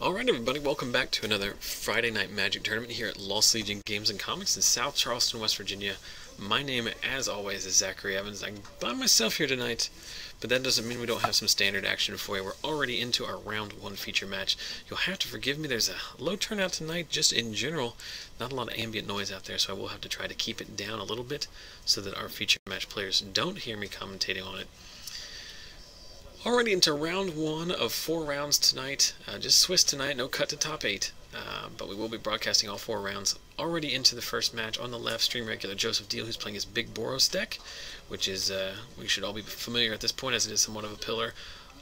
Alright everybody, welcome back to another Friday Night Magic tournament here at Lost Legion Games and Comics in South Charleston, West Virginia. My name, as always, is Zachary Evans. I'm by myself here tonight, but that doesn't mean we don't have some standard action for you. We're already into our round 1 feature match. You'll have to forgive me, there's a low turnout tonight, just in general. Not a lot of ambient noise out there, so I will have to try to keep it down a little bit so that our feature match players don't hear me commentating on it. Already into round 1 of 4 rounds tonight. Just Swiss tonight, no cut to top 8. But we will be broadcasting all 4 rounds. Already into the first match. On the left, stream regular Joseph Deal, who's playing his big Boros deck, which is, we should all be familiar at this point, as it is somewhat of a pillar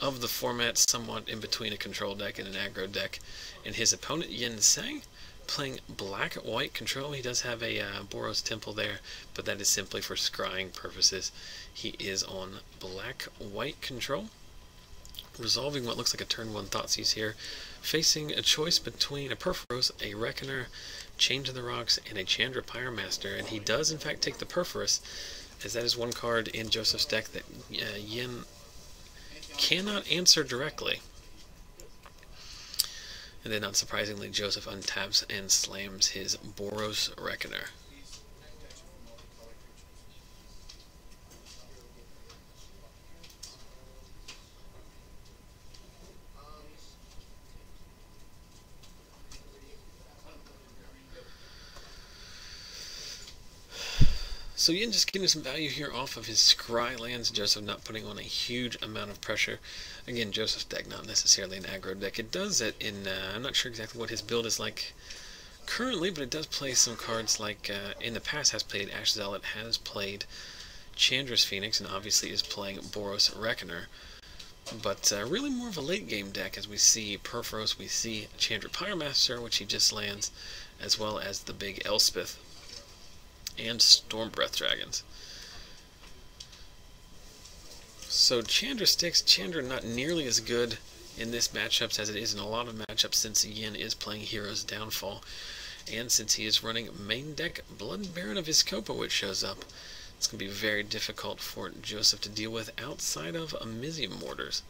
of the format, somewhat in between a control deck and an aggro deck. And his opponent, Yen-shyang, playing black-white control. He does have a Boros temple there, but that is simply for scrying purposes. He is on black-white control, resolving what looks like a turn 1 Thoughtseize here, facing a choice between a Perforos, a Reckoner, Chain to the Rocks, and a Chandra Pyromaster, and he does in fact take the Perforos, as that is one card in Joseph's deck that Yen cannot answer directly. And then, not surprisingly, Joseph untaps and slams his Boros Reckoner. So Yen just getting some value here off of his scry lands, Joseph not putting on a huge amount of pressure. Again, Joseph's deck not necessarily an aggro deck. It does it in, I'm not sure exactly what his build is like currently, but it does play some cards like, in the past has played Ash Zealot, has played Chandra's Phoenix, and obviously is playing Boros Reckoner. But really more of a late game deck, as we see Perforos, we see Chandra Pyromaster, which he just lands, as well as the big Elspeth and Stormbreath Dragons. So Chandra sticks. Chandra not nearly as good in this matchup as it is in a lot of matchups, since Yen is playing Hero's Downfall, and since he is running main deck Blood Baron of Iskopa, which shows up. It's going to be very difficult for Joseph to deal with outside of Amizium Mortars.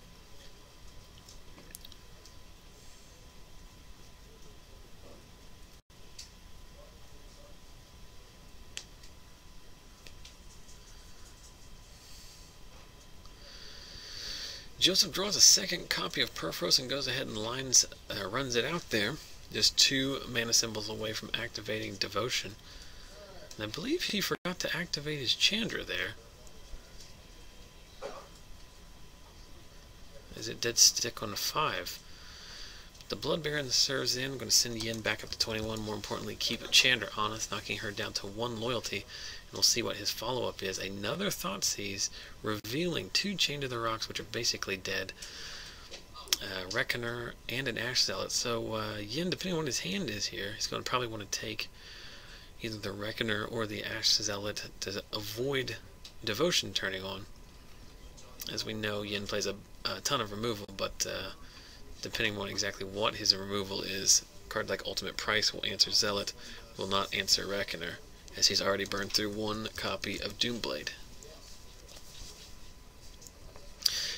Joseph draws a second copy of Perforos and goes ahead and runs it out there, just 2 mana symbols away from activating Devotion. And I believe he forgot to activate his Chandra there, as it did stick on a 5. The Blood Baron serves in. I'm going to send Yen back up to 21. More importantly, keep Chandra honest, knocking her down to 1 loyalty. And we'll see what his follow-up is. Another Thoughtseize, revealing 2 Chain to the Rocks, which are basically dead. Reckoner and an Ash Zealot. So Yen, depending on what his hand is here, he's going to probably want to take either the Reckoner or the Ash Zealot to avoid Devotion turning on. As we know, Yen plays a ton of removal, but depending on exactly what his removal is, a card like Ultimate Price will answer Zealot, will not answer Reckoner, as he's already burned through 1 copy of Doomblade.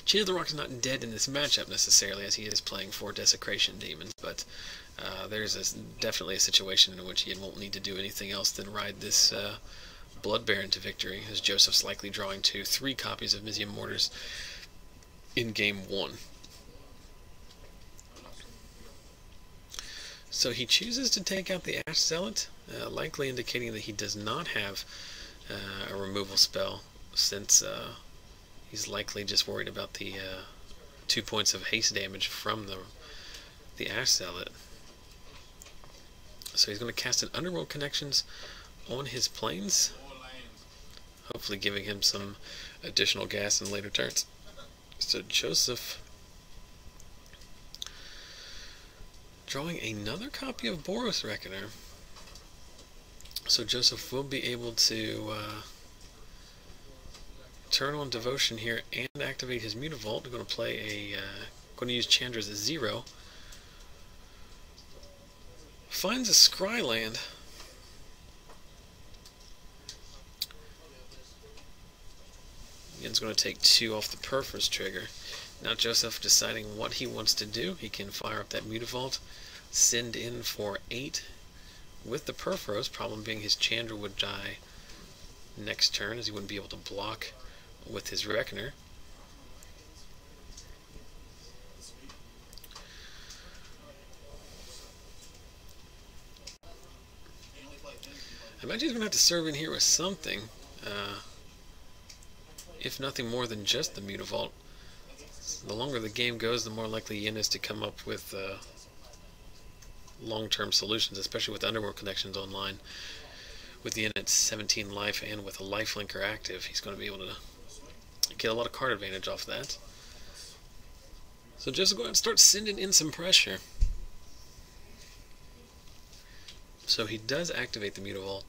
Chain of the Rock is not dead in this matchup necessarily, as he is playing 4 Desecration Demons, but there's definitely a situation in which Yen won't need to do anything else than ride this Blood Baron to victory, as Joseph's likely drawing to 3 copies of Amizium Mortars in game 1. So he chooses to take out the Ash Zealot, likely indicating that he does not have a removal spell, since he's likely just worried about the 2 points of haste damage from the Ash Zealot. So he's going to cast an Underworld Connections on his planes, hopefully giving him some additional gas in later turns. So Joseph drawing another copy of Boros Reckoner. So Joseph will be able to turn on Devotion here and activate his Mutavault. We're going to play going to use Chandra as a 0. Finds a Scry land. Again, Yen's going to take 2 off the Perfor's trigger. Now Joseph deciding what he wants to do. He can fire up that Mutavault, send in for 8 with the Perforos, problem being his Chandra would die next turn as he wouldn't be able to block with his Reckoner. I imagine he's going to have to serve in here with something, if nothing more than just the Mutavault. The longer the game goes, the more likely Yen is to come up with long-term solutions, especially with Underworld connections online. With Yen at 17 life and with a lifelinker active, he's going to be able to get a lot of card advantage off that. So just go ahead and start sending in some pressure. So he does activate the Mutavault.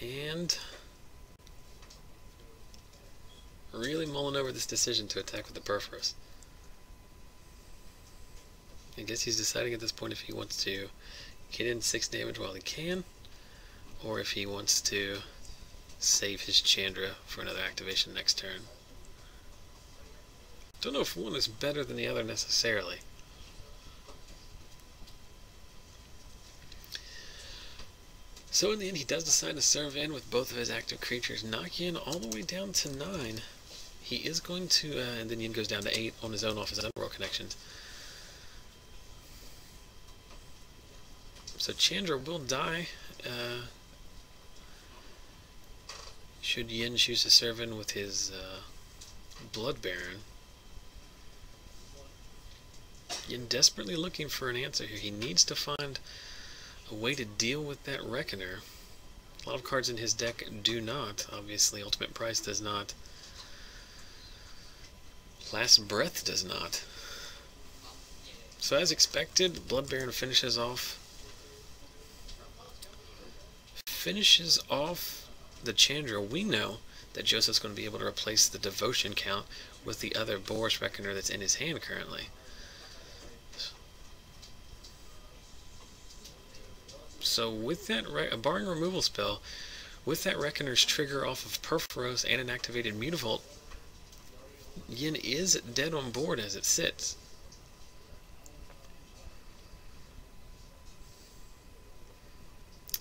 And really mulling over this decision to attack with the Perforos. I guess he's deciding at this point if he wants to get in 6 damage while he can, or if he wants to save his Chandra for another activation next turn. Don't know if one is better than the other necessarily. So in the end, he does decide to serve in with both of his active creatures, knock Yen all the way down to 9. He is going to, and then Yen goes down to 8 on his own off his Underworld connections. So Chandra will die, should Yen choose to serve in with his Blood Baron. Yen desperately looking for an answer here. He needs to find a way to deal with that Reckoner. A lot of cards in his deck do not. Obviously, Ultimate Price does not. Last Breath does not. So as expected, Blood Baron finishes off the Chandra. We know that Joseph's going to be able to replace the Devotion count with the other Boros Reckoner that's in his hand currently. So with that, barring a removal spell, with that Reckoner's trigger off of Perforos and an activated Mutavault, Yen is dead on board as it sits.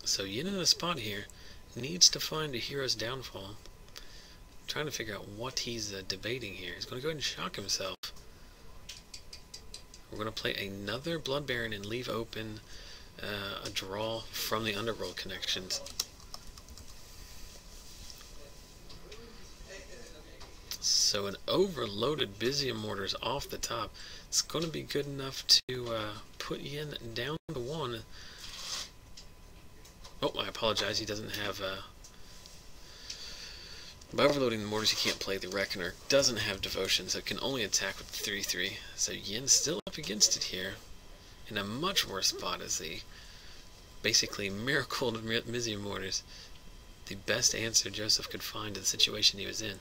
So Yen in a spot here needs to find a hero's downfall. I'm trying to figure out what he's debating here. He's going to go ahead and shock himself. We're going to play another Blood Baron and leave open a draw from the Underworld connections. So an overloaded Byzia Mortars off the top. It's going to be good enough to put Yen down to 1. Oh, I apologize. He doesn't have... by overloading the Mortars, he can't play the Reckoner. Doesn't have Devotion, so it can only attack with 3/3. So Yen's still up against it here. In a much worse spot as the basically miracled Byzia Mortars. The best answer Joseph could find to the situation he was in.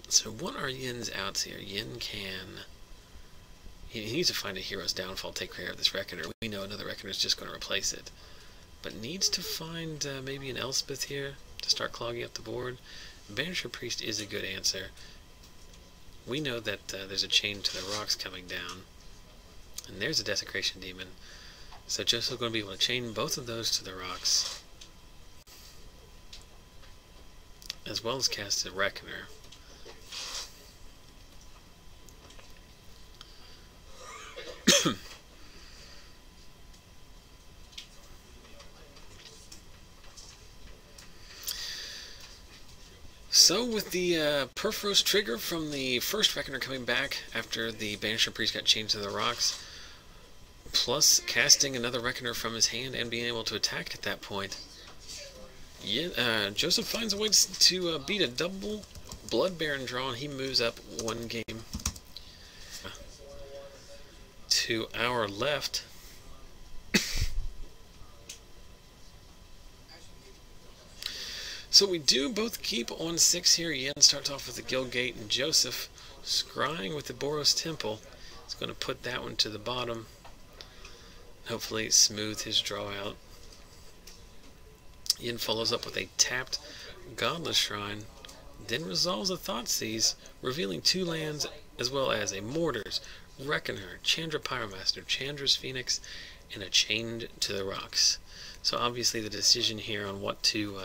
So what are Yen's outs here? Yen can... He needs to find a hero's downfall, take care of this Reckoner. We know another Reckoner is just going to replace it. But needs to find maybe an Elspeth here to start clogging up the board. Banisher Priest is a good answer. We know that there's a chain to the rocks coming down. And there's a Desecration Demon. So Joseph's going to be able to chain both of those to the rocks, as well as cast a Reckoner. So with the Perforos trigger from the first Reckoner coming back after the Banisher Priest got chained to the rocks, plus casting another Reckoner from his hand and being able to attack at that point, Joseph finds a way to beat a double Blood Baron draw, and he moves up 1 game to our left. So we do both keep on 6 here. Yen starts off with the Guildgate, and Joseph, scrying with the Boros Temple, is going to put that one to the bottom. Hopefully smooth his draw out. Yen follows up with a tapped Godless Shrine, then resolves a Thoughtseize, revealing 2 lands as well as a Mortars, Reckoner, Chandra Pyromaster, Chandra's Phoenix, and a Chained to the Rocks. So obviously the decision here on what to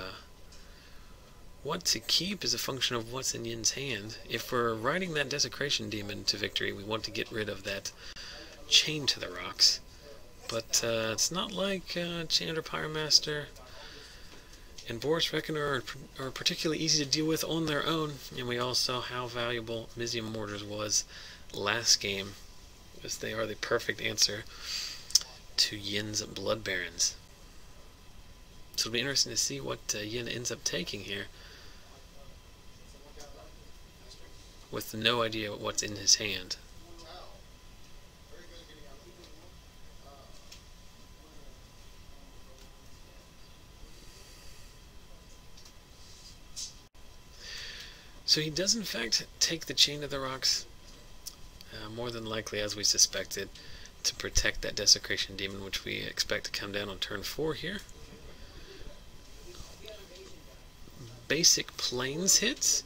keep is a function of what's in Yen's hand. If we're riding that Desecration Demon to victory, we want to get rid of that Chain to the Rocks. But it's not like Chandra Pyromaster and Boros Reckoner are particularly easy to deal with on their own, and we all saw how valuable Mizzium Mortars was last game, as they are the perfect answer to Yen's Blood Barons. So it'll be interesting to see what Yen ends up taking here, with no idea what's in his hand. So he does in fact take the Chain of the Rocks, more than likely as we suspected, to protect that Desecration Demon, which we expect to come down on turn 4 here. Basic Plains hits,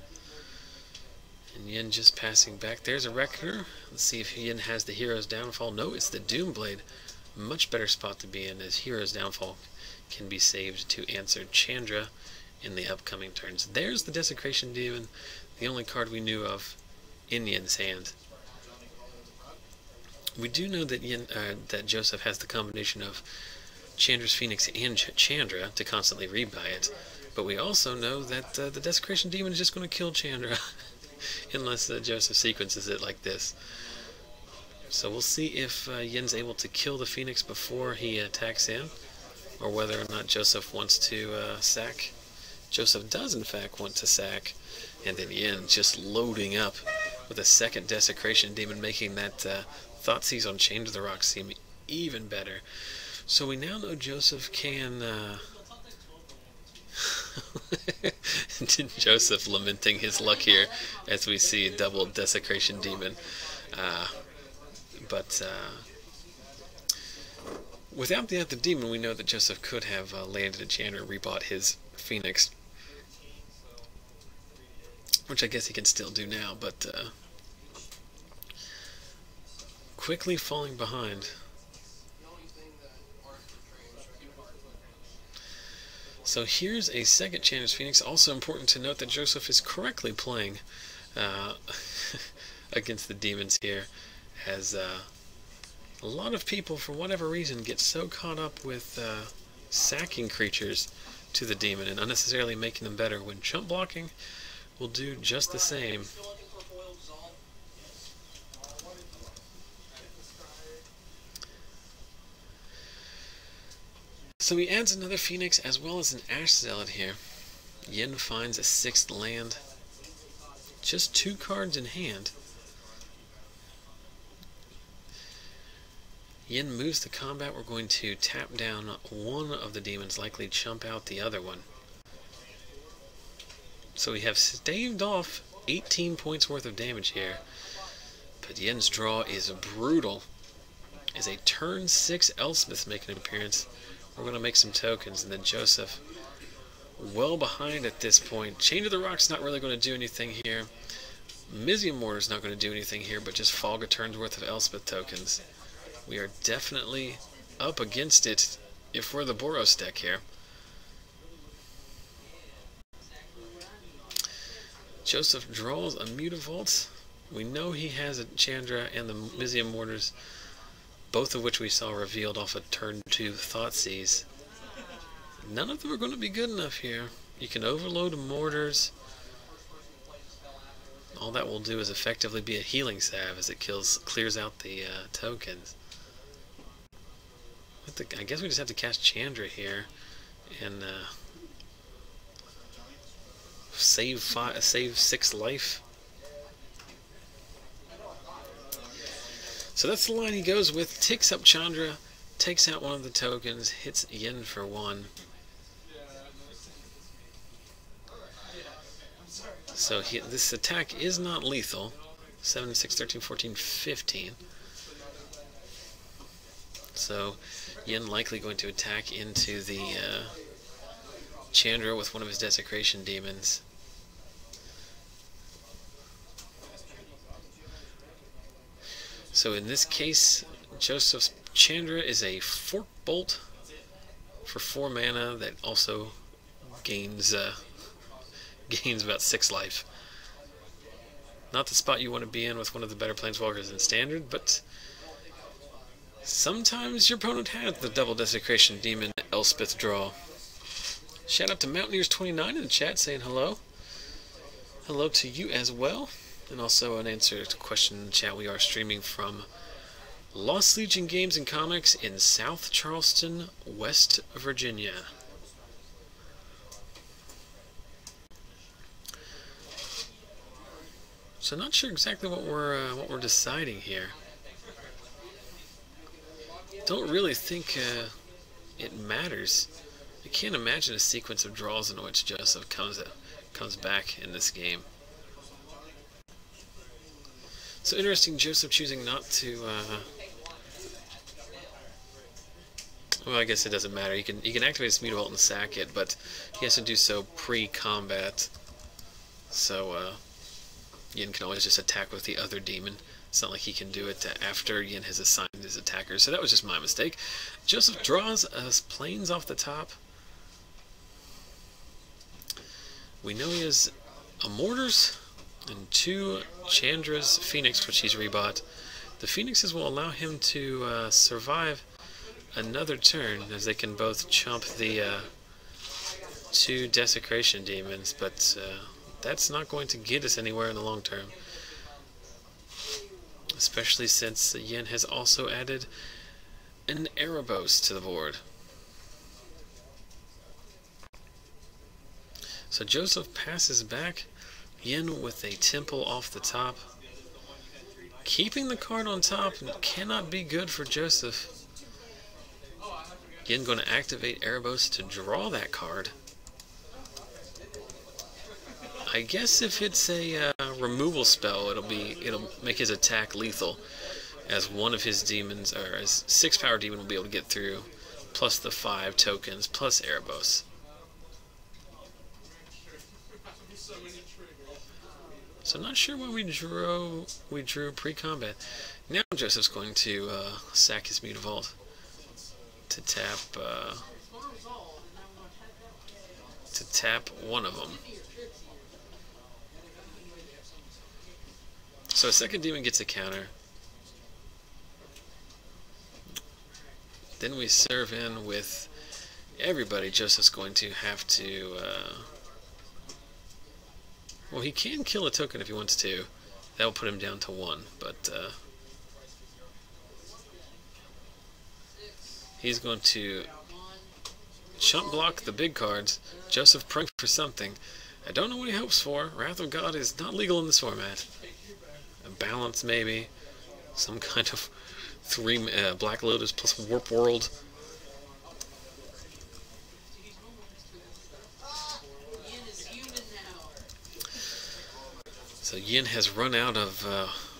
and Yen just passing back. There's a Reckoner. Let's see if Yen has the Hero's Downfall. No, it's the Doomblade. Much better spot to be in, as Hero's Downfall can be saved to answer Chandra in the upcoming turns. There's the Desecration Demon, the only card we knew of in Yen's hand. We do know that that Joseph has the combination of Chandra's Phoenix and Chandra to constantly rebuy it, but we also know that the Desecration Demon is just going to kill Chandra unless Joseph sequences it like this. So we'll see if Yen's able to kill the Phoenix before he attacks in, or whether or not Joseph wants to sack. Joseph does in fact want to sack, and then Yen just loading up with a second Desecration Demon, making that Thoughtseize on Chain to the Rocks seem even better. So we now know Joseph can... Joseph lamenting his luck here as we see a double Desecration Demon. But without the other demon, we know that Joseph could have landed a Chandra and rebought his Phoenix, which I guess he can still do now, but quickly falling behind. So here's a second Chandra's Phoenix. Also important to note that Joseph is correctly playing against the demons here, as a lot of people, for whatever reason, get so caught up with sacking creatures to the demon and unnecessarily making them better, when chump blocking will do just the same. So he adds another Phoenix as well as an Ash Zealot here. Yen finds a 6th land. Just 2 cards in hand. Yen moves to combat. We're going to tap down one of the demons, likely chump out the other one. So we have staved off 18 points worth of damage here. But Yen's draw is brutal. As a turn 6 Elspeth making an appearance, we're going to make some tokens, and then Joseph well behind at this point. Chain to the Rock's not really going to do anything here. Mizzium Mortar's not going to do anything here, but just fog a turn's worth of Elspeth tokens. We are definitely up against it if we're the Boros deck here. Joseph draws a Mutavault. We know he has a Chandra and the Mizzium Mortars, both of which we saw revealed off a turn 2 Thoughtseize. None of them are going to be good enough here. You can overload Mortars. All that will do is effectively be a healing salve as it clears out the tokens. I guess we just have to cast Chandra here and save 6 life. So that's the line he goes with. Ticks up Chandra, takes out one of the tokens, hits Yen for 1. So this attack is not lethal. 7, 6, 13, 14, 15. So Yen likely going to attack into the Chandra with one of his Desecration Demons. So in this case, Joseph's Chandra is a Fork Bolt for 4 mana that also gains about 6 life. Not the spot you want to be in with one of the better Planeswalkers in Standard, but sometimes your opponent has the double Desecration Demon Elspeth draw. Shout out to Mountaineers29 in the chat saying hello. Hello to you as well. And also an answer to a question in the chat. We are streaming from Lost Legion Games and Comics in South Charleston, West Virginia. So not sure exactly what we're deciding here. Don't really think it matters. I can't imagine a sequence of draws in which Joseph comes back in this game. So interesting, Joseph choosing not to. Well, I guess it doesn't matter. He can activate his Mutavault and sack it, but he has to do so pre-combat. So Yen can always just attack with the other demon. It's not like he can do it after Yen has assigned his attackers. So that was just my mistake. Joseph draws planes off the top. We know he has a Mortars and 2 Chandra's Phoenix, which he's rebought. The Phoenixes will allow him to survive another turn, as they can both chomp the 2 Desecration Demons, but that's not going to get us anywhere in the long term. Especially since Yen has also added an Erebos to the board. So Joseph passes back. Yen with a Temple off the top. Keeping the card on top cannot be good for Joseph. Yen going to activate Erebos to draw that card. I guess if it's a removal spell, it'll make his attack lethal, as one of his demons, or his 6-power demon, will be able to get through, plus the 5 tokens, plus Erebos. So I'm not sure why we drew pre-combat. Now Joseph's going to sack his Mutavault to tap one of them. So a second demon gets a counter. Then we serve in with everybody. Joseph's going to have to... well, he can kill a token if he wants to. That will put him down to 1, but he's going to chump block the big cards. Joseph praying for something. I don't know what he hopes for. Wrath of God is not legal in this format. A balance, maybe. Some kind of 3 Black Lotus plus Warp World. So Yen has run out of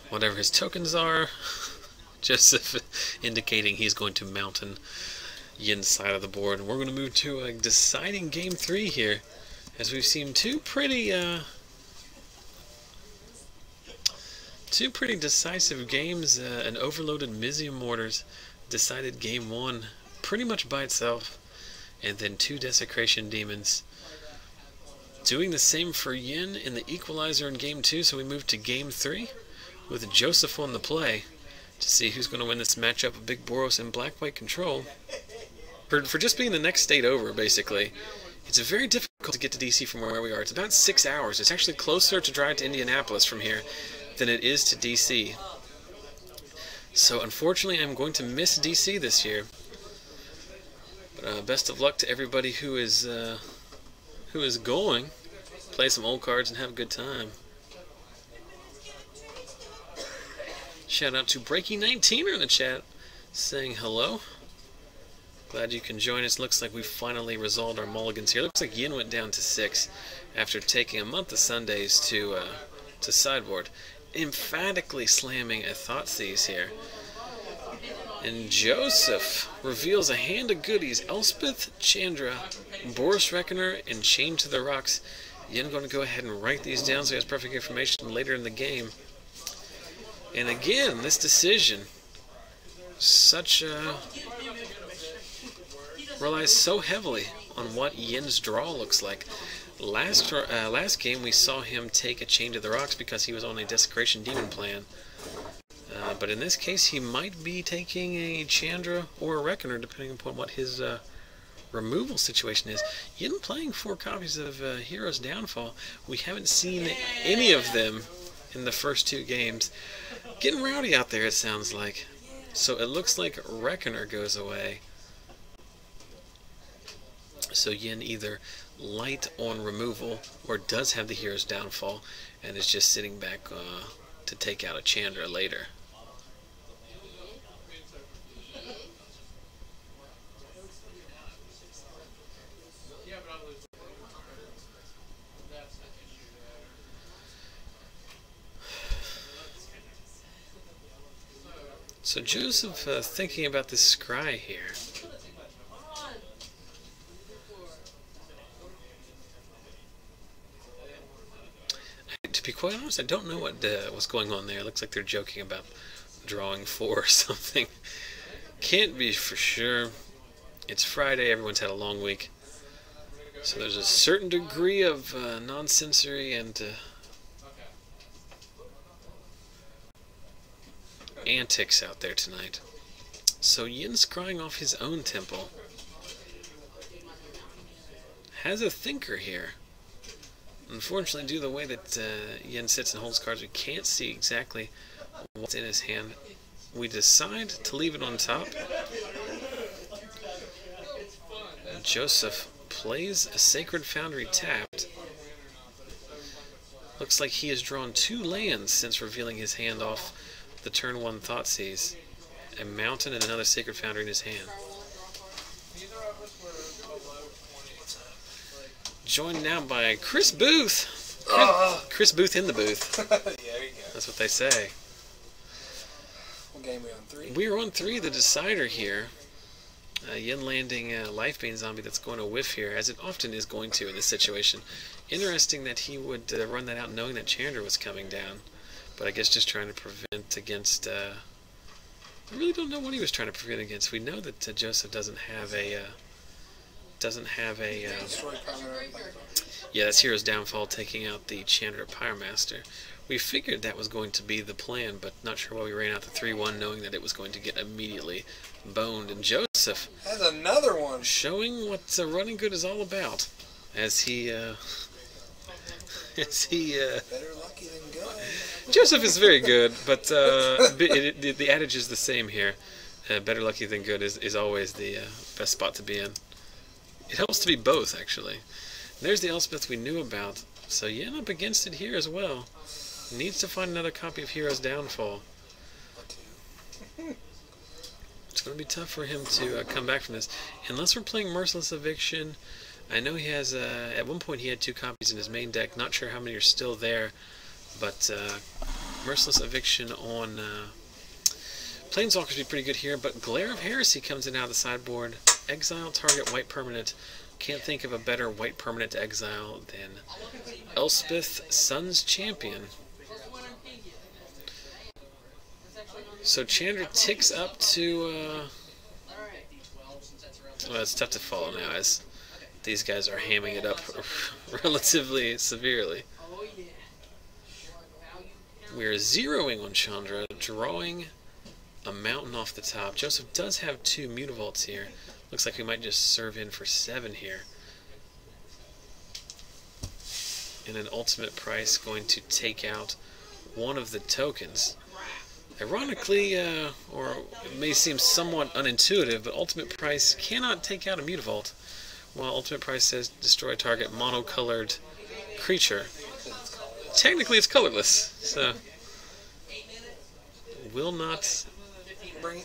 whatever his tokens are. Joseph indicating he's going to mountain Yen's side of the board. And we're going to move to a deciding game 3 here, as we've seen two pretty decisive games. An overloaded Mizium Mortars decided game 1 pretty much by itself, and then 2 Desecration Demons. Doing the same for Yen in the Equalizer in game 2, so we move to game 3 with Joseph on the play to see who's going to win this matchup of Big Boros and Black-White Control. For just being the next state over, basically, it's very difficult to get to DC from where we are. It's about 6 hours. It's actually closer to drive to Indianapolis from here than it is to DC. So unfortunately, I'm going to miss DC this year. But best of luck to everybody who is going. Play some old cards and have a good time. Shout out to Breaky19 in the chat saying hello. Glad you can join us. Looks like we finally resolved our mulligans here. Looks like Yen went down to 6 after taking a month of Sundays to sideboard. Emphatically slamming a Thoughtseize here. And Joseph reveals a hand of goodies. Elspeth, Chandra, Boros Reckoner, and Chained to the Rocks. Yen going to go ahead and write these down so he has perfect information later in the game. And again, this decision, relies so heavily on what Yen's draw looks like. Last game we saw him take a Chain to the Rocks because he was on a Desecration Demon plan. But in this case, he might be taking a Chandra or a Reckoner, depending upon what his removal situation is. Yen playing 4 copies of Hero's Downfall. We haven't seen any of them in the first 2 games. Getting rowdy out there, it sounds like. So it looks like Reckoner goes away. So Yen either light on removal or does have the Hero's Downfall and is just sitting back to take out a Chandra later. So Joseph thinking about this scry here. To be quite honest, I don't know what's going on there. It looks like they're joking about drawing 4 or something. Can't be for sure. It's Friday, everyone's had a long week. So there's a certain degree of non-sensory and antics out there tonight. So Yen's scrying off his own temple. Has a thinker here. Unfortunately, due to the way that Yen sits and holds cards, we can't see exactly what's in his hand. We decide to leave it on top. Joseph plays a Sacred Foundry tapped. Looks like he has drawn 2 lands since revealing his hand off the turn 1 Thoughtseizes. A mountain and another Sacred Foundry in his hand. Joined now by Chris Booth. Chris Booth in the booth. Yeah, there you go. That's what they say. What game are we on? 3? We are on 3, the decider here. Yen landing a Lifebane Zombie that's going to whiff here, as it often is going to in this situation. Interesting that he would run that out knowing that Chandra was coming down. But I guess just trying to prevent against... I really don't know what he was trying to prevent against. We know that Joseph doesn't have a... Yeah, that's Hero's Downfall, taking out the Chandra Pyremaster. We figured that was going to be the plan, but not sure why we ran out the 3-1, knowing that it was going to get immediately boned. And Joseph has another one, showing what running good is all about, as he better lucky than good. Joseph is very good, but the adage is the same here. Better lucky than good is always the best spot to be in. It helps to be both, actually. There's the Elspeth we knew about, so Yen up against it here as well. Needs to find another copy of Hero's Downfall. It's going to be tough for him to come back from this. Unless we're playing Merciless Eviction. I know he has, at one point he had 2 copies in his main deck. Not sure how many are still there. But Merciless Eviction on Planeswalkers would be pretty good here. But Glare of Heresy comes in out of the sideboard. Exile target white permanent. Can't think of a better white permanent to exile than Elspeth, Sun's Champion. So Chandra ticks up to... well, it's tough to follow now, as these guys are hamming it up relatively severely. We're zeroing on Chandra, drawing a mountain off the top. Joseph does have 2 Mutavaults here. Looks like we might just serve in for 7 here. And an ultimate price going to take out one of the tokens. Ironically, or it may seem somewhat unintuitive, but ultimate price cannot take out a Mutavault, while ultimate price says destroy target monocolored creature. Technically it's colorless, so will not work.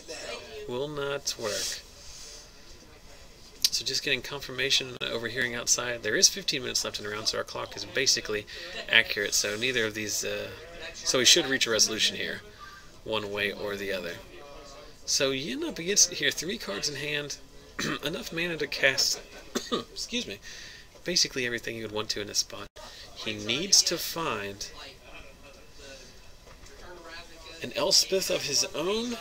So just getting confirmation overhearing outside. There is 15 minutes left in the round, so our clock is basically accurate. So neither of these, so we should reach a resolution here, one way or the other. So Yin up against it here, 3 cards in hand, enough mana to cast, excuse me, basically everything he would want to in this spot. He needs to find an Elspeth of his own.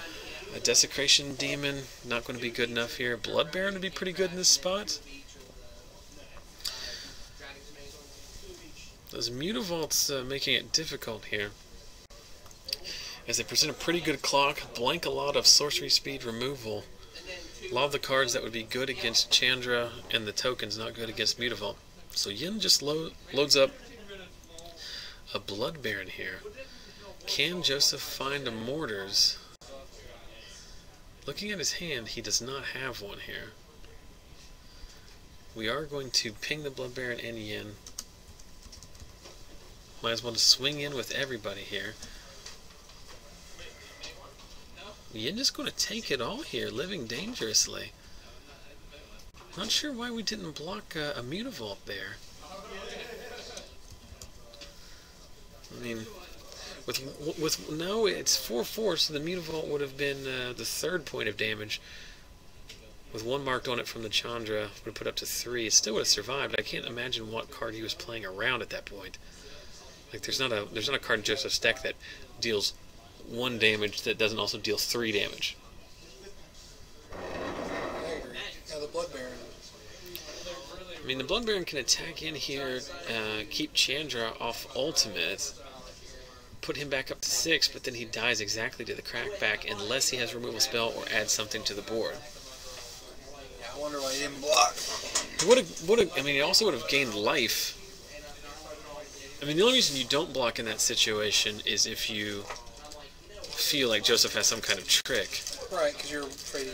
A Desecration Demon, not going to be good enough here. Blood Baron would be pretty good in this spot. Those Mutavaults making it difficult here, as they present a pretty good clock, blank a lot of sorcery speed removal. A lot of the cards that would be good against Chandra and the tokens not good against Mutavault. So Yin just loads up a Blood Baron here. Can Joseph find a Mortars? Looking at his hand, he does not have one here. We are going to ping the Blood Baron and Yin. Might as well just swing in with everybody here. Yin just going to take it all here, living dangerously. Not sure why we didn't block a Mutavault there. I mean, no, it's 4/4, so the Mutavault would have been the 3rd point of damage. With 1 marked on it from the Chandra, would have put up to 3. It still would have survived. I can't imagine what card he was playing around at that point. Like there's not a card in Joseph's deck that deals 1 damage that doesn't also deal 3 damage. I agree. Yeah, the Blood Baron. I mean, the Blood Baron can attack in here, keep Chandra off ultimate, put him back up to 6, but then he dies exactly to the crackback unless he has removal spell or adds something to the board. Yeah, I wonder why he didn't block. I mean, he also would have gained life. I mean, the only reason you don't block in that situation is if you feel like Joseph has some kind of trick. Right, because you're afraid.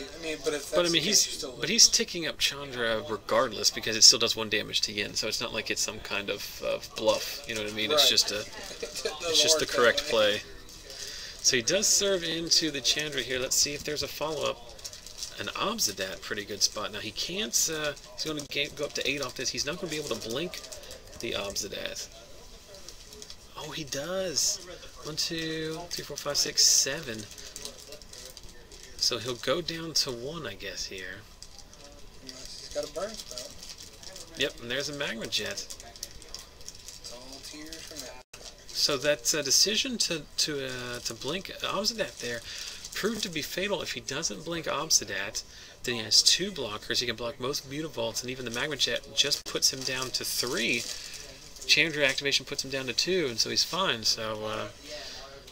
But if that's But I mean, the case, you're still he's ticking up Chandra regardless because it still does 1 damage to Yin. So it's not like it's some kind of bluff. You know what I mean? Right. It's just the correct play. So he does serve into the Chandra here. Let's see if there's a follow-up. An Obsidat, pretty good spot. Now he can't. He's going to go up to 8 off this. He's not going to be able to blink the Obsidat. Oh, he does. 1, 2, 3, 4, 5, 6, 7. So he'll go down to 1, I guess, here. He's got a burn spell. Yep, and there's a Magma Jet. It's all tears from that. So that decision to blink Obsidat there proved to be fatal. If he doesn't blink Obsidat, then he has 2 blockers. He can block most Mutavaults, and even the Magma Jet just puts him down to 3. Chandra activation puts him down to 2, and so he's fine. So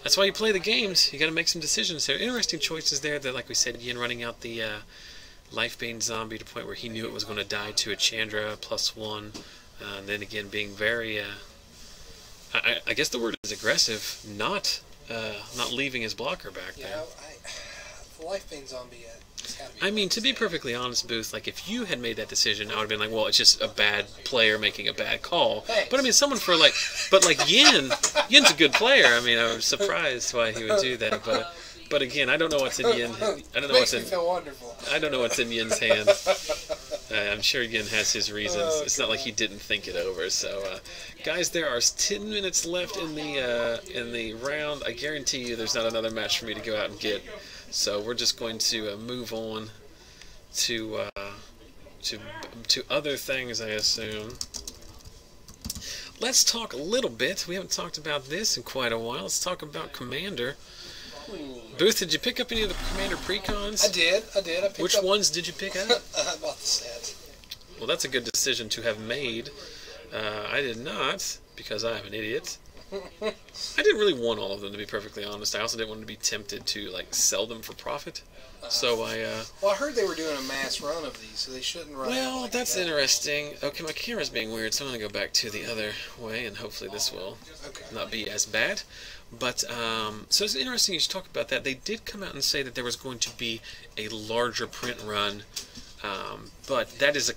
that's why you play the games. You got to make some decisions. There are interesting choices there. That, like we said, Yin running out the Life-Bane Zombie to the point where he knew it was going to die to a Chandra +1, and then again being very, I guess the word is aggressive, not leaving his blocker back there. Yeah, the Life-Bane Zombie. I mean, to be perfectly honest, Booth, like, if you had made that decision, I would have been like, well, it's just a bad player making a bad call. Thanks. But I mean, someone for, like, but like Yin's a good player. I mean, I was surprised why he would do that. But again, I don't know what's in Yin. I don't know what's in. Makes me feel wonderful. I don't know what's in Yin's hand. I'm sure Yin has his reasons. It's not like he didn't think it over. So, guys, there are 10 minutes left in the round. I guarantee you, there's not another match for me to go out and get. So we're just going to move on to other things, I assume. Let's talk a little bit. We haven't talked about this in quite a while. Let's talk about Commander. Booth, did you pick up any of the Commander precons? I did. I picked Which up, ones did you pick up? I bought the set. Well, that's a good decision to have made. I did not, because I am an idiot. I didn't really want all of them, to be perfectly honest. I also didn't want to be tempted to, like, sell them for profit. So Well, I heard they were doing a mass run of these, so they shouldn't run. Well, like that's that. interesting. Okay, my camera's being weird, so I'm going to go back to the other way, and hopefully this will not be as bad. But, so it's interesting you should talk about that. They did come out and say that there was going to be a larger print run, but that's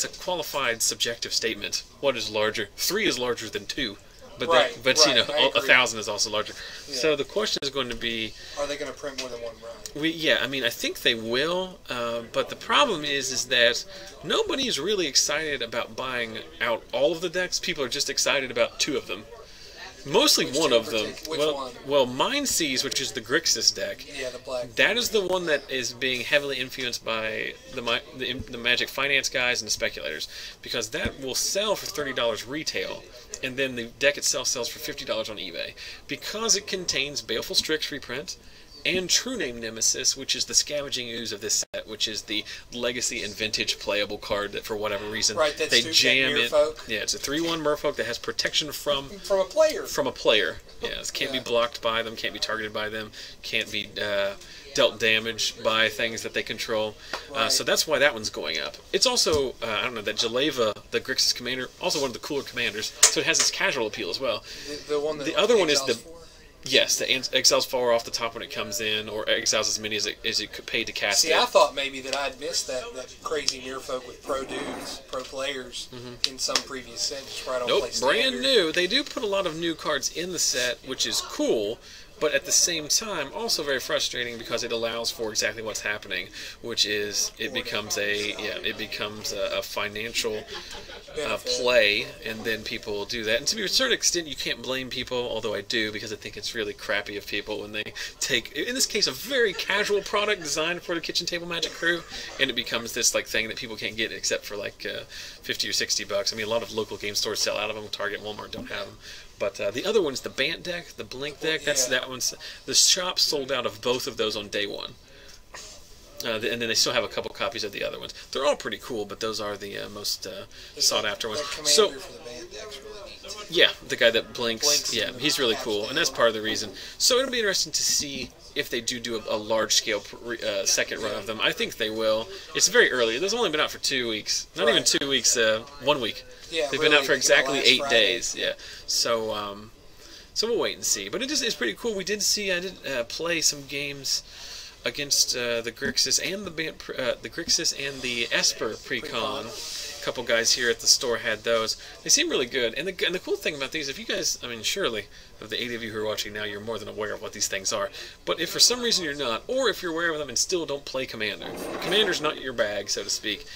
a qualified subjective statement. What is larger? 3 is larger than 2. But Right, you know, 1,000 is also larger. Yeah. So the question is going to be, Are they going to print more than one run? yeah, I mean, I think they will. But the problem is that nobody's really excited about buying out all of the decks. People are just excited about 2 of them. Mostly Which one two of them. Which one? Well, Mind Seas, which is the Grixis deck. Yeah, the black. That is the one that is being heavily influenced by the Magic finance guys and the speculators, because that will sell for $30 retail, and then the deck itself sells for $50 on eBay, because it contains Baleful Strix reprint and True Name Nemesis, which is the Scavenging Ooze of this set, which is the legacy and vintage playable card that, for whatever reason, Right, they jam it. Merfolk. Yeah, it's a 3/1 Merfolk that has protection from a player. From a player. Yeah, it can't be blocked by them, can't be targeted by them, can't be dealt damage by things that they control. Right. So that's why that one's going up. It's also, I don't know, that Jaleva, the Grixis commander, also one of the cooler commanders, so it has its casual appeal as well. The one that the other one is the... Four? Yes, the exiles 4 off the top when it comes in, or exiles as many as it could pay to cast it. See, I thought maybe that I'd missed that crazy Merfolk with pro dudes, pro players in some previous set, just right on Nope, play standard. brand new. They do put a lot of new cards in the set, which is cool, but at the same time also very frustrating because it allows for exactly what's happening, which is it becomes a financial play, and then people do that. And to a certain extent, you can't blame people, although I do, because I think it's really crappy of people when they take, in this case, a very casual product designed for the kitchen table Magic crew, and it becomes this like thing that people can't get except for like 50 or 60 bucks. I mean, a lot of local game stores sell out of them. Target and Walmart don't have them. But the other one's the Bant deck, the Blink deck. That one's the shop sold out of both of those on day one. And then they still have a couple copies of the other ones. They're all pretty cool, but those are the most sought after ones. So, for the Bant deck's really neat. yeah, the guy that blinks yeah, he's really cool, and that's part of the reason. So it'll be interesting to see if they do a large-scale second run of them. I think they will. It's very early. It's only been out for 2 weeks. Not even 2 weeks, 1 week. Yeah, They've been out for exactly 8 Friday. days. Yeah. So so we'll wait and see. But it's pretty cool. We did see, I did play some games against the Grixis and the Grixis and the Esper Precon. A couple guys here at the store had those. They seem really good. And the cool thing about these, if you guys, I mean, surely of the 8 of you who are watching now, you're more than aware of what these things are. But if for some reason you're not, or if you're aware of them and still don't play Commander, Commander's not your bag, so to speak.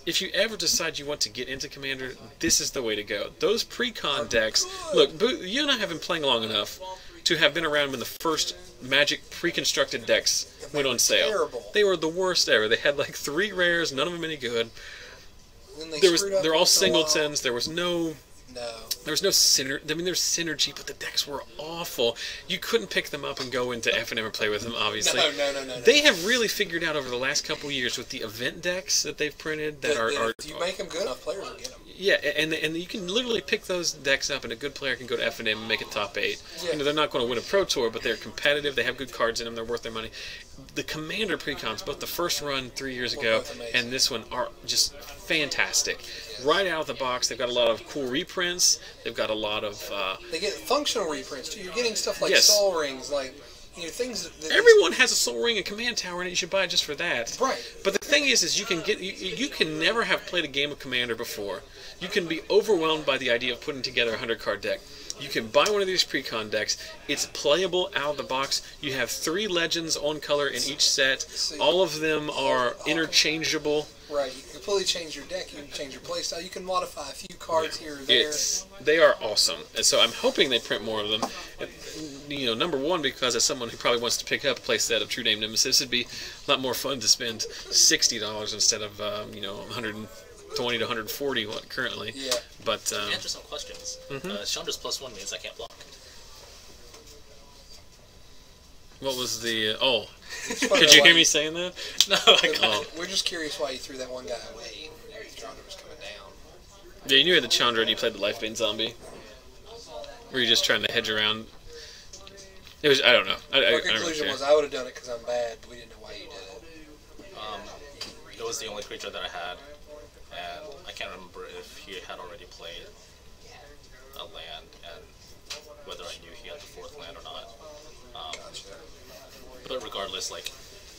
If you ever decide you want to get into Commander, this is the way to go. Those Precon decks, look, you and I have been playing long enough to have been around when the first Magic pre-constructed decks went on sale. Terrible. They were the worst ever. They had like 3 rares, none of them any good. They're all singletons. There was no synergy. I mean, there's synergy, but the decks were awful. You couldn't pick them up and go into FNM and play with them, obviously. No. They have really figured out over the last couple years with the event decks that they've printed that are if you make them good enough, players will get them. Yeah, and you can literally pick those decks up, and a good player can go to FNM and make it top 8. Yeah. You know, they're not going to win a Pro Tour, but they're competitive. They have good cards in them. They're worth their money. The Commander Precons, both the first run 3 years ago and this one, are just fantastic. Right out of the box, they've got a lot of cool reprints. They've got a lot of... they get functional reprints, too. You're getting stuff like Yes. Soul Rings, like... You know, things that Everyone has a Soul Ring and Command Tower, and you should buy it just for that. Right. But the thing is you can get you can never have played a game of Commander before. You can be overwhelmed by the idea of putting together a 100-card deck. You can buy one of these Precon decks. It's playable out of the box. You have 3 legends on color in each set. All of them are interchangeable. Right. You can completely change your deck. You can change your playstyle. You can modify a few cards here or there. They are awesome. And so I'm hoping they print more of them. You know, number one, because as someone who probably wants to pick up a play set of True Name Nemesis, it'd be a lot more fun to spend $60 instead of, you know, 120 to 140 currently. Yeah. But to answer some questions, Chandra's +1 means I can't block. what was the... Oh. Could you hear me saying that? No, I can't. We're just curious why you threw that one guy away. Chandra was coming down. Yeah, you knew you had the Chandra and you played the Lifebane Zombie. Were you just trying to hedge around? It was... I don't know. Our conclusion was I would have done it because I'm bad, but we didn't know why you did it. It was the only creature that I had, and I can't remember if he had already played a land, and whether I knew he had the 4th land or not. But regardless, like,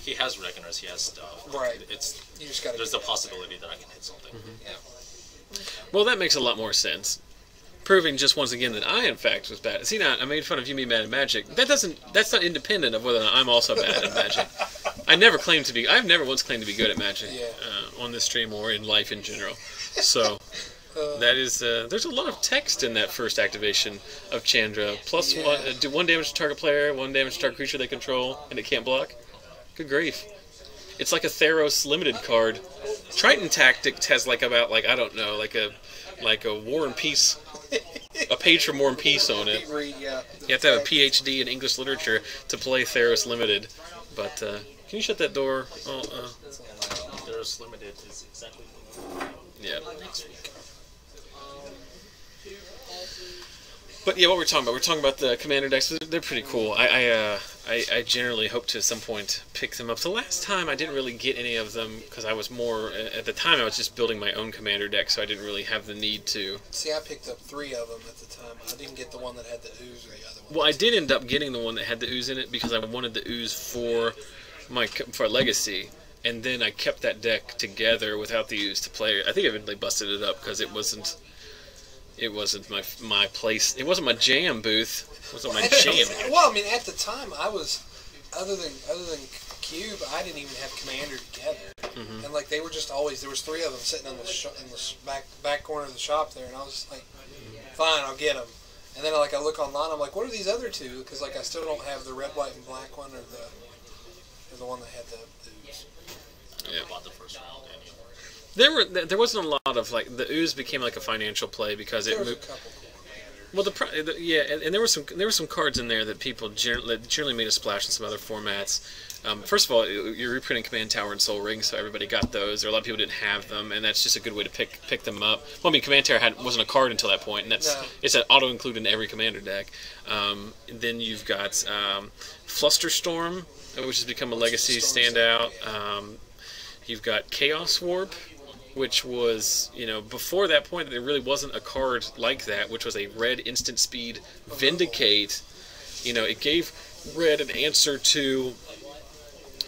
he has Reckoners, he has stuff. Right. You just gotta. There's a possibility that I can hit something. Yeah. Well, that makes a lot more sense. Proving just once again that I, in fact, was bad. See, now I made fun of you being bad at Magic. That's not independent of whether or not I'm also bad at Magic. I've never once claimed to be good at Magic on this stream or in life in general. So, That is, there's a lot of text in that first activation of Chandra. Plus one, do 1 damage to target player, 1 damage to target creature they control, and it can't block. Good grief. It's like a Theros limited card. Triton Tactics has like about, like, I don't know, like a War and Peace, a page for War and Peace on it. You have to have a PhD in English literature to play Theros limited. But, can you shut that door? Theros limited is exactly next week. But yeah, what we're talking about the commander decks. They're pretty cool. I generally hope to at some point pick them up. The last time I didn't really get any of them because I was more, at the time I was just building my own commander deck, so I didn't really have the need to. See, I picked up 3 of them at the time. I didn't get the one that had the ooze or the other one. Well, I did end up getting the one that had the ooze in it because I wanted the ooze for Legacy. And then I kept that deck together without the ooze to play. I think I eventually busted it up because it wasn't my place. It wasn't my jam booth. It wasn't my jam. Well, I mean, at the time, I was other than Cube, I didn't even have Commander together. And like they were just always there was 3 of them sitting in the back corner of the shop there, and I was just like, fine, I'll get them. And then like I look online, I'm like, what are these other 2? Because like I still don't have the red, white, and black one or the one that had the ooze. Yeah, bought the first round. There wasn't a lot of like the ooze became like a financial play because it moved. Well, and there were some cards in there that people generally made a splash in some other formats. First of all, you're reprinting Command Tower and Soul Ring, so everybody got those. There are a lot of people who didn't have them, and that's just a good way to pick them up. Well, I mean, Command Tower wasn't a card until that point, and it's an auto include in every Commander deck. Then you've got Flusterstorm, which has become a Legacy standout. You've got Chaos Warp, which was, before that point, there really wasn't a card like that, which was a red instant speed Vindicate. It gave red an answer to,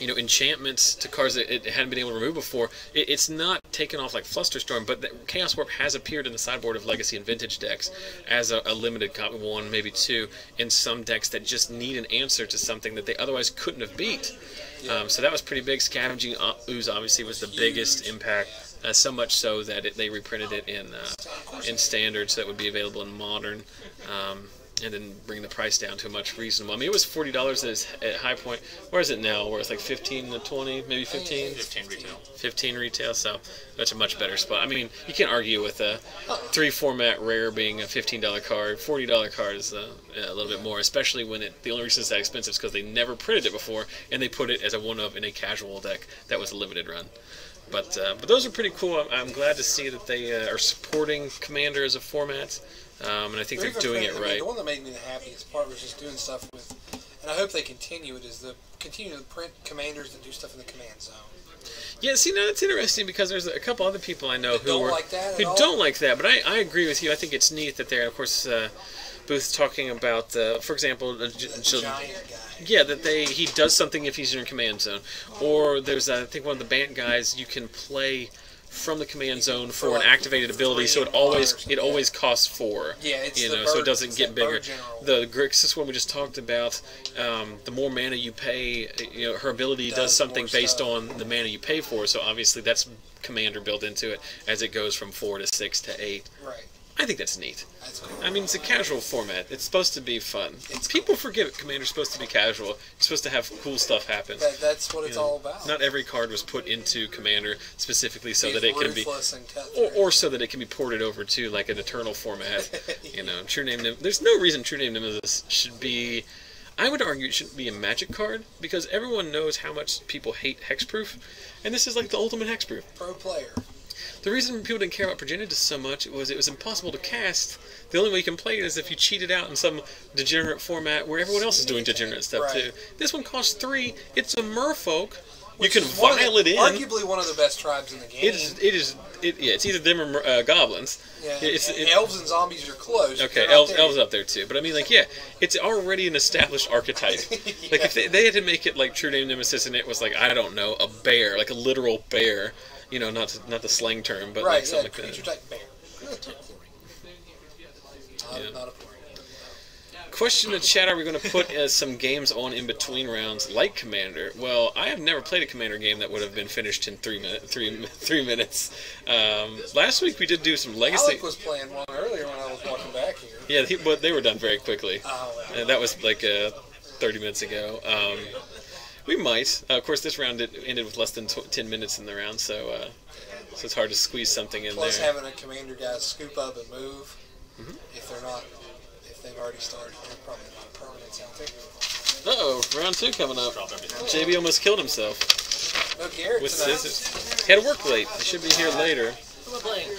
enchantments to cards that it hadn't been able to remove before. It's not taken off like Flusterstorm, but Chaos Warp has appeared in the sideboard of Legacy and Vintage decks as a limited copy, 1, maybe 2, in some decks that just need an answer to something that they otherwise couldn't have beat. So that was pretty big. Scavenging Ooze obviously was the biggest impact. So much so that they reprinted it in Standard, so that would be available in Modern, and then bring the price down to a much reasonable. I mean, it was $40 at High Point. Where is it now? Where it's like 15 to 20, maybe 15? 15 retail. 15 retail, so that's a much better spot. I mean, you can't argue with a 3-format rare being a $15 card. $40 card is a little bit more, especially when the only reason it's that expensive is because they never printed it before, and they put it as a one-of in a casual deck that was a limited run. But those are pretty cool. I'm glad to see that they are supporting Commander as a format, and I think they're doing it right. The one that made me the happiest part was just doing stuff with, and I hope they continue it, is continue to print Commanders that do stuff in the command zone. Yeah, see, now that's interesting because there's a couple other people I know who don't like that. But I agree with you. I think it's neat that they're, of course, Booth's talking about, for example, the giant guy. Yeah, that he does something if he's in your command zone. Or there's, I think, one of the Bant guys you can play from the command zone for an activated ability, so it always costs 4. Yeah, it's so it doesn't get bigger. The Grixis one we just talked about, the more mana you pay, her ability does something based on the mana you pay for. So obviously that's Commander built into it as it goes from 4 to 6 to 8. Right. I think that's neat. That's cool. I mean, it's a casual format. It's supposed to be fun. People forget Commander's supposed to be casual. You're supposed to have cool stuff happen. That's what it's all about. Not every card was put into Commander specifically so that it can be, or so that it can be ported over to like an Eternal format. True Name Nemesis. There's no reason True Name Nemesis should be. I would argue it shouldn't be a Magic card because everyone knows how much people hate hexproof, and this is like the ultimate hexproof. Pro player. The reason people didn't care about Progenitus so much was it was impossible to cast. The only way you can play it is if you cheat it out in some degenerate format where everyone else is doing degenerate stuff too. This one costs 3. It's a merfolk. You can vial it in. Arguably one of the best tribes in the game. It's either them or goblins. Yeah, elves and zombies are close. Okay, elves up there too. But I mean, it's already an established archetype. Like if they had to make it like True Name Nemesis, and it was like, I don't know, a bear, like a literal bear. Not the slang term, but like something like that. Creature type bear. Not a Question in the chat: are we going to put some games on in between rounds, like Commander? Well, I have never played a Commander game that would have been finished in 3 minutes. Last week we did do some Legacy. Alec was playing one earlier when I was walking back here. Yeah, but they were done very quickly. Oh, well. That was like 30 minutes ago. We might. Of course, this round ended with less than 10 minutes in the round, so it's hard to squeeze something in Plus, there. having a Commander guy scoop up and move, if they've already started, they're probably not permanents out there. Uh-oh, round 2 coming up. JB almost killed himself No Garrett with tonight. scissors. He had to work late. He should be here later. Who am I playing?